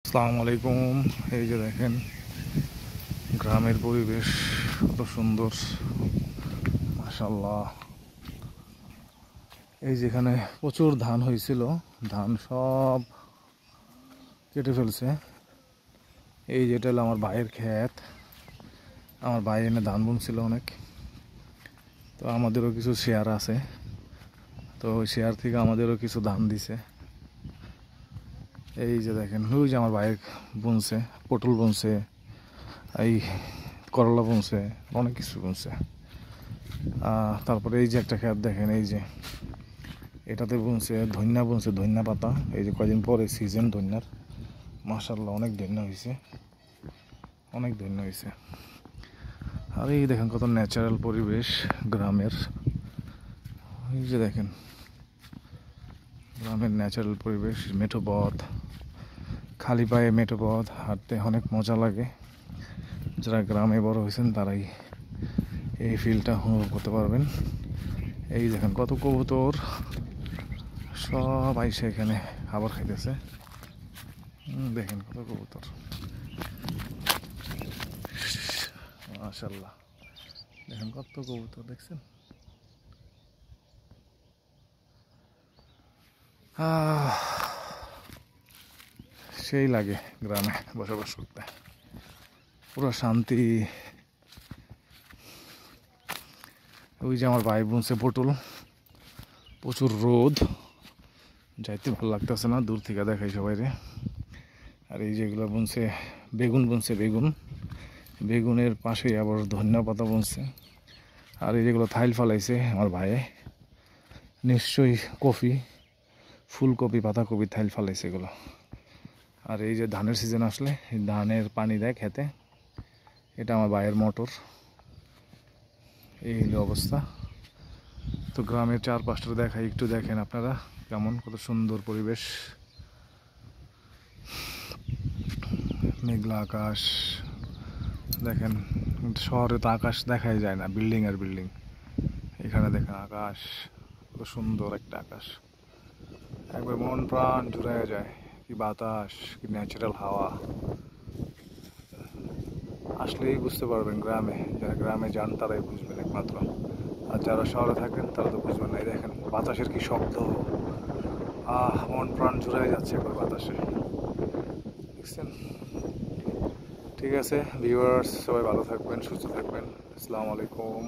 আসসালামু আলাইকুম। এই যে দেখেন গ্রামের পরিবেশ কত সুন্দর, মাশাআল্লাহ। এই যেখানে প্রচুর ধান হয়েছিল, ধান সব কেটে ফেলছে। এই যেটা হলো আমার ভাইয়ের ক্ষেত, আমার ভাই এনে ধান বুনছিল অনেক। তো আমাদেরও কিছু শেয়ার আছে, তো ওই শেয়ার থেকে আমাদেরও কিছু ধান দিছে। এই যে দেখেন ওই যে আমার ভাইয়ের বুনছে, পটল বুনছে, এই করলা বুনছে, অনেক কিছু বুনছে। তারপরে এই যে একটা ক্ষেত দেখেন, এই যে এটাতে বুনছে ধনিয়া, বুনছে ধনিয়া পাতা। এই যে কয়দিন পরে সিজন ধনিয়ার, মাশাআল্লাহ অনেক ধনিয়া হয়েছে, অনেক ধনিয়া হয়েছে। আর এই দেখেন কত ন্যাচারাল পরিবেশ গ্রামের। এই যে দেখেন গ্রামের ন্যাচারাল পরিবেশ, মেঠো পথ, খালি পায়ে মেঠো পথ, হাঁটতে অনেক মজা লাগে। যারা গ্রামে বড় হয়েছেন তারাই এই ফিলটা অনুভব করতে পারবেন। এই দেখেন কত কবুতর সব আইসে এখানে খাবার খাইতেছে। দেখেন কত কবুতর, মাশাআল্লাহ। দেখেন কত কবুতর, দেখছেন? সেই লাগে গ্রামে বসবাস করতে, পুরো শান্তি। ওই যে আমার ভাই বুনছে পটল, প্রচুর রোদ, যাইতে ভালো লাগতেছে না, দূর থেকে দেখাই সবাইরে। আর এই যেগুলো বুনছে বেগুন, বুনছে বেগুন, বেগুনের পাশেই আবার ধনিয়া পাতা বুনছে। আর এই যেগুলো থাইল ফালাইছে আমার ভাইয়ে, নিশ্চয়ই কফি, ফুলকপি, পাতাকপি থাইল ফালাইছে এগুলো। আর এই যে ধানের সিজন আসলে ধানের পানি দেয় খেতে, এটা আমার ভাইয়ের মোটর। এই হলো অবস্থা। তো গ্রামের চারপাশটা দেখাই, একটু দেখেন আপনারা কেমন, কত সুন্দর পরিবেশ। মেঘলা আকাশ দেখেন, শহরে তো আকাশ দেখাই যায় না, বিল্ডিং আর বিল্ডিং। এখানে দেখেন আকাশ, কত সুন্দর একটা আকাশ, একবার মন প্রাণ জুড়ে যায়। কি বাতাস, কি ন্যাচারাল হাওয়া। আসলেই বুঝতে পারবেন গ্রামে, যারা গ্রামে যান তারাই বুঝবেন একমাত্র। আর যারা শহরে থাকেন তারা তো বুঝবেন না। এই দেখেন বাতাসের কি শব্দ, মন প্রাণ জুড়ে যাচ্ছে একবার বাতাসে, দেখছেন? ঠিক আছে ভিউয়ার্স, সবাই ভালো থাকবেন, সুস্থ থাকবেন। আসসালামু আলাইকুম।